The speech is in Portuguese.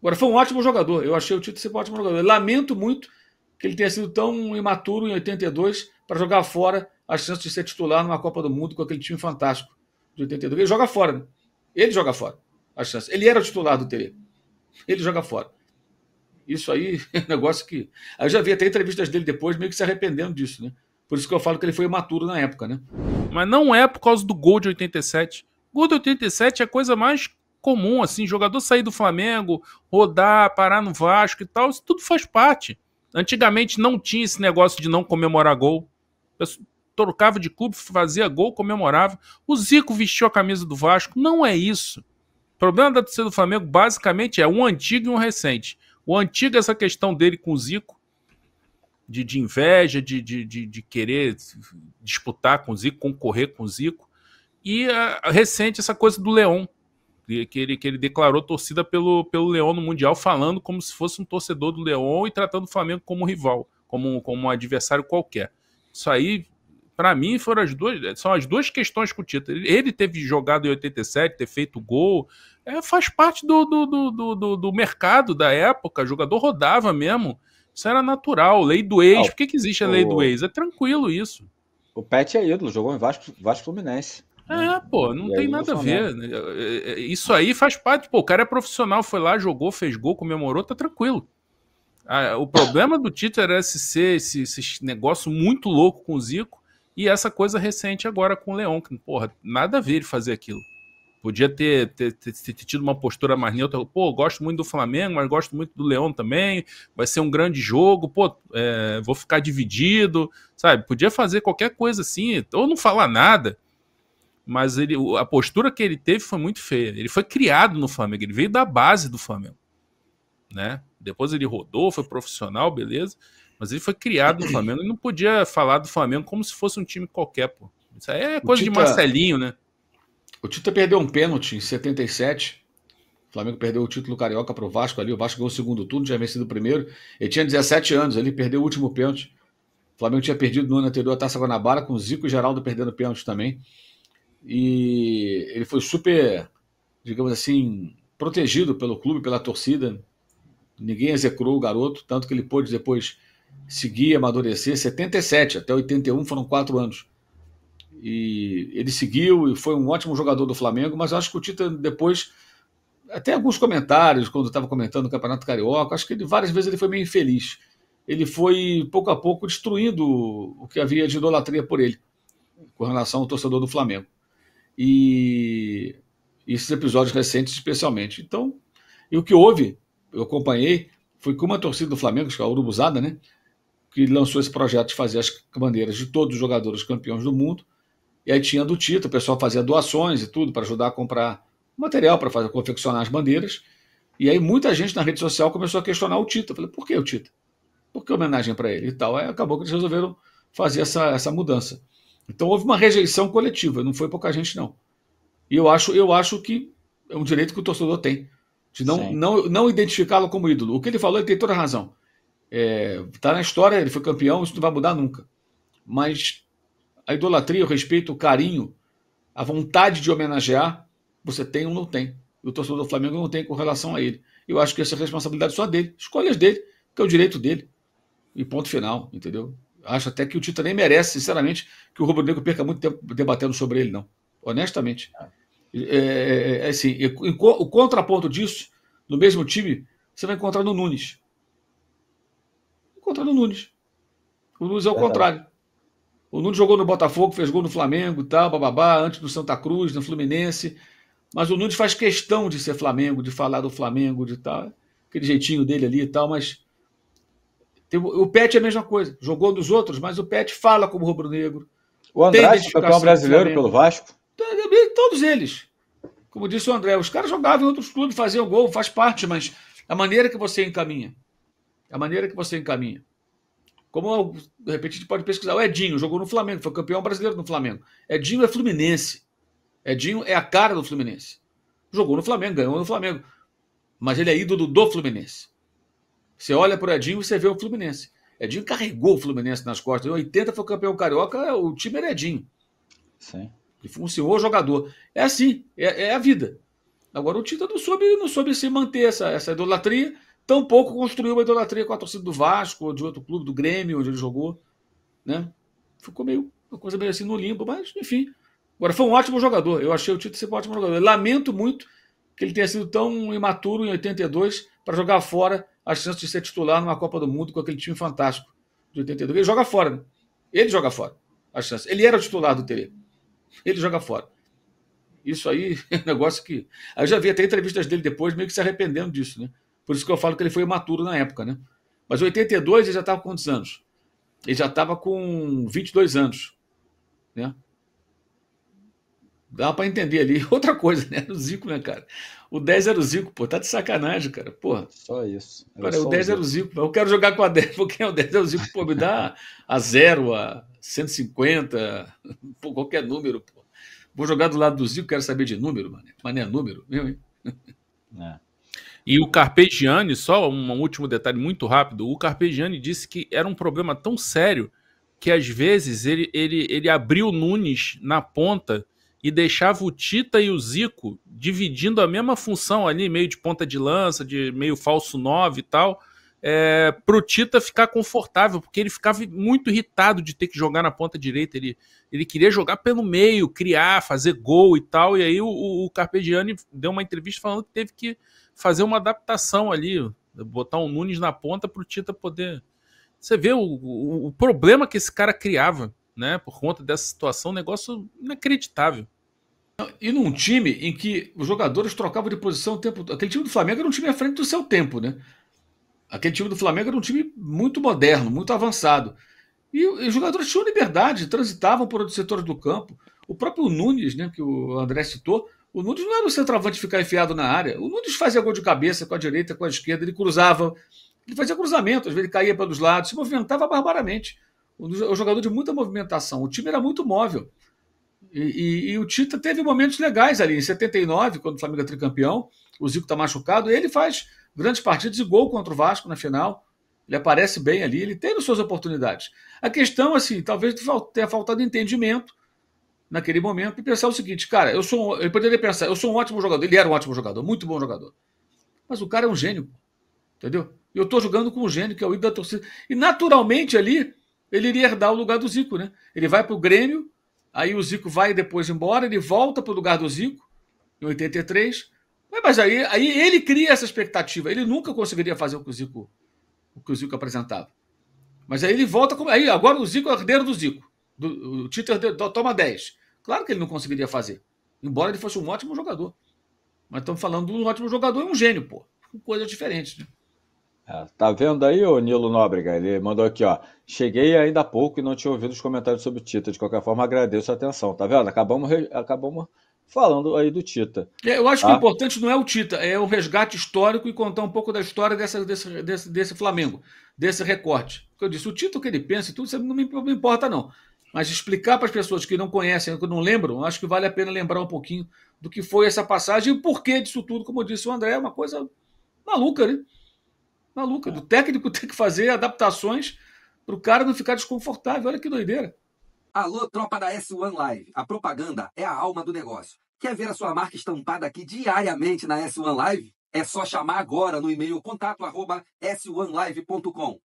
Agora, foi um ótimo jogador. Eu achei o Tito ser um ótimo jogador. Eu lamento muito que ele tenha sido tão imaturo em 82 para jogar fora a chance de ser titular numa Copa do Mundo com aquele time fantástico de 82. Ele joga fora, né? Ele joga fora a chance. Ele era o titular do Tele. Ele joga fora. Isso aí é um negócio que... Eu já vi até entrevistas dele depois meio que se arrependendo disso, né? Por isso que eu falo que ele foi imaturo na época, né? Mas não é por causa do gol de 87. O gol de 87 é a coisa mais comum, assim, jogador sair do Flamengo, rodar, parar no Vasco e tal, isso tudo faz parte. Antigamente não tinha esse negócio de não comemorar gol. Trocava de clube, fazia gol, comemorava. O Zico vestiu a camisa do Vasco. Não é isso. O problema da torcida do Flamengo, basicamente, é um antigo e um recente. O antigo é essa questão dele com o Zico, de inveja, de querer disputar com o Zico, concorrer com o Zico. E a recente, essa coisa do Leão, que ele declarou torcida pelo Leão no Mundial, falando como se fosse um torcedor do Leão e tratando o Flamengo como rival, como um adversário qualquer. Isso aí, para mim, são as duas questões com o título. Ele teve jogado em 87, ter feito gol, faz parte do mercado da época. O jogador rodava mesmo. Isso era natural. Lei do ex. Por que existe a lei do ex? É tranquilo isso. O Pet é ídolo, jogou em Vasco Fluminense. Pô, não tem nada a ver. Isso aí faz parte. Pô, o cara é profissional, foi lá, jogou, fez gol, comemorou, tá tranquilo. O problema do Tito era esse negócio muito louco com o Zico e essa coisa recente agora com o Leão, que, porra, nada a ver ele fazer aquilo. Podia ter tido uma postura mais neutra. Pô, gosto muito do Flamengo, mas gosto muito do Leão também. Vai ser um grande jogo. Pô, vou ficar dividido, sabe? Podia fazer qualquer coisa assim, ou não falar nada. Mas a postura que ele teve foi muito feia. Ele foi criado no Flamengo, ele veio da base do Flamengo, né? Depois ele rodou, foi profissional, beleza. Mas ele foi criado no Flamengo e não podia falar do Flamengo como se fosse um time qualquer, pô. Isso aí é coisa de Marcelinho, né? O Tita perdeu um pênalti em 77. O Flamengo perdeu o título carioca para o Vasco ali. O Vasco ganhou o segundo turno, tinha vencido o primeiro. Ele tinha 17 anos, ele perdeu o último pênalti. O Flamengo tinha perdido no ano anterior a Taça Guanabara, com o Zico e Geraldo perdendo pênalti também. E ele foi super, digamos assim, protegido pelo clube, pela torcida. Ninguém execrou o garoto, tanto que ele pôde depois seguir, amadurecer. 77 até 81 foram 4 anos. E ele seguiu e foi um ótimo jogador do Flamengo, mas eu acho que o Tita depois, até alguns comentários, quando estava comentando o Campeonato Carioca, acho que várias vezes ele foi meio infeliz. Ele foi, pouco a pouco, destruindo o que havia de idolatria por ele, com relação ao torcedor do Flamengo. E esses episódios recentes, especialmente. Então, e o que houve, eu acompanhei, foi que uma torcida do Flamengo, que é a Urubuzada, né, que lançou esse projeto de fazer as bandeiras de todos os jogadores campeões do mundo. E aí tinha do Tita, o pessoal fazia doações e tudo para ajudar a comprar material para confeccionar as bandeiras. E aí muita gente na rede social começou a questionar o Tita. Eu falei, por que o Tita? Por que homenagem para ele e tal? Aí acabou que eles resolveram fazer essa mudança. Então houve uma rejeição coletiva, não foi pouca gente não. E eu acho que é um direito que o torcedor tem, de não identificá-lo como ídolo. O que ele falou, ele tem toda a razão. Está na história, ele foi campeão, isso não vai mudar nunca. Mas a idolatria, o respeito, o carinho, a vontade de homenagear, você tem ou não tem. E o torcedor do Flamengo não tem com relação a ele. Eu acho que essa é a responsabilidade só dele, escolhas dele, que é o direito dele. E ponto final, entendeu? Acho até que o Tita nem merece, sinceramente, que o rubro-negro perca muito tempo debatendo sobre ele, não. Honestamente. Assim, o contraponto disso, no mesmo time, você vai encontrar no Nunes. O Nunes é o contrário. O Nunes jogou no Botafogo, fez gol no Flamengo e tal, bababá, antes do Santa Cruz, no Fluminense. Mas o Nunes faz questão de ser Flamengo, de falar do Flamengo, de tal. Aquele jeitinho dele ali e tal, mas o Pet é a mesma coisa. Jogou dos outros, mas o Pet fala como rubro-negro. O André foi campeão brasileiro pelo Vasco. Todos eles. Como disse o André, os caras jogavam em outros clubes, faziam gol, faz parte, mas a maneira que você encaminha. Como, de repente, a gente pode pesquisar. O Edinho jogou no Flamengo, foi campeão brasileiro no Flamengo. Edinho é fluminense. Edinho é a cara do Fluminense. Jogou no Flamengo, ganhou no Flamengo. Mas ele é ídolo do Fluminense. Você olha para o Edinho e você vê o Fluminense. Edinho carregou o Fluminense nas costas. Em 80 foi campeão carioca, o time era Edinho. Sim. Ele foi um senhor jogador. É assim, é a vida. Agora o Tita não soube se manter essa idolatria, tampouco construiu uma idolatria com a torcida do Vasco, ou de outro clube, do Grêmio, onde ele jogou, né? Ficou uma coisa meio assim no limbo, mas enfim. Agora foi um ótimo jogador, eu achei o Tita ser um ótimo jogador. Eu lamento muito que ele tenha sido tão imaturo em 82 para jogar fora a chance de ser titular numa Copa do Mundo com aquele time fantástico de 82. Ele joga fora, né? Ele joga fora a chance. Ele era o titular do Tele. Ele joga fora. Isso aí é um negócio que... Aí eu já vi até entrevistas dele depois meio que se arrependendo disso, né? Por isso que eu falo que ele foi imaturo na época, né? Mas em 82 ele já estava com quantos anos? Ele já estava com 22 anos, né? Dá para entender ali. Outra coisa, né? O Zico, né, cara? O 10 era o Zico, pô. Tá de sacanagem, cara. Porra. Só isso. Cara, o 10 era o Zico. Eu quero jogar com a 10, porque o 10 é o Zico. Pô, me dá a 0, a 150, pô, qualquer número, pô. Vou jogar do lado do Zico, quero saber de número, mano. Mas não é número, meu, hein? É. E o Carpegiani, só um último detalhe muito rápido, o Carpegiani disse que era um problema tão sério que às vezes ele abriu o Nunes na ponta e deixava o Tita e o Zico dividindo a mesma função ali, meio de ponta de lança, de meio falso 9 e tal, para o Tita ficar confortável, porque ele ficava muito irritado de ter que jogar na ponta direita, ele queria jogar pelo meio, criar, fazer gol e tal, e aí o Carpegiani deu uma entrevista falando que teve que fazer uma adaptação ali, botar um Nunes na ponta para o Tita poder... Você vê o problema que esse cara criava, né, por conta dessa situação, um negócio inacreditável. E num time em que os jogadores trocavam de posição o tempo todo. Aquele time do Flamengo era um time à frente do seu tempo, né? Aquele time do Flamengo era um time muito moderno, muito avançado. E os jogadores tinham liberdade, transitavam por outros setores do campo. O próprio Nunes, né, que o André citou, o Nunes não era um centroavante ficar enfiado na área. O Nunes fazia gol de cabeça com a direita, com a esquerda, ele cruzava, ele fazia cruzamento, às vezes ele caía pelos lados, se movimentava barbaramente. O jogador de muita movimentação. O time era muito móvel. E o Tita teve momentos legais ali. Em 79, quando o Flamengo é tricampeão, o Zico está machucado, ele faz grandes partidas e gol contra o Vasco na final. Ele aparece bem ali, ele tem as suas oportunidades. A questão, assim, talvez tenha faltado entendimento naquele momento e pensar o seguinte, cara, ele poderia pensar, eu sou um ótimo jogador, ele era um ótimo jogador, muito bom jogador. Mas o cara é um gênio, entendeu? E eu estou jogando com um gênio, que é o ídolo da torcida. E naturalmente ali, ele iria herdar o lugar do Zico, né? Ele vai para o Grêmio, aí o Zico vai depois embora, ele volta para o lugar do Zico, em 83. Mas aí ele cria essa expectativa. Ele nunca conseguiria fazer o que o Zico apresentava. Mas aí ele volta. Aí agora o Zico é o herdeiro do Zico. O Tita toma 10. Claro que ele não conseguiria fazer. Embora ele fosse um ótimo jogador. Mas estamos falando de um ótimo jogador e um gênio, pô. Coisas diferentes, né? Tá vendo aí, ô Nilo Nóbrega? Ele mandou aqui, ó. Cheguei ainda há pouco e não tinha ouvido os comentários sobre o Tita. De qualquer forma, agradeço a atenção. Tá vendo? Acabamos falando aí do Tita. Eu acho que o importante não é o Tita, é o resgate histórico e contar um pouco da história desse Flamengo, desse recorte. Porque eu disse, o Tita, o que ele pensa e tudo, isso não me importa, não. Mas explicar para as pessoas que não conhecem, que não lembram, acho que vale a pena lembrar um pouquinho do que foi essa passagem e o porquê disso tudo. Como disse o André, é uma coisa maluca, né? Maluca. Do técnico ter que fazer adaptações para o cara não ficar desconfortável. Olha que doideira. Alô, tropa da S1 Live. A propaganda é a alma do negócio. Quer ver a sua marca estampada aqui diariamente na S1 Live? É só chamar agora no e-mail contato@s1live.com.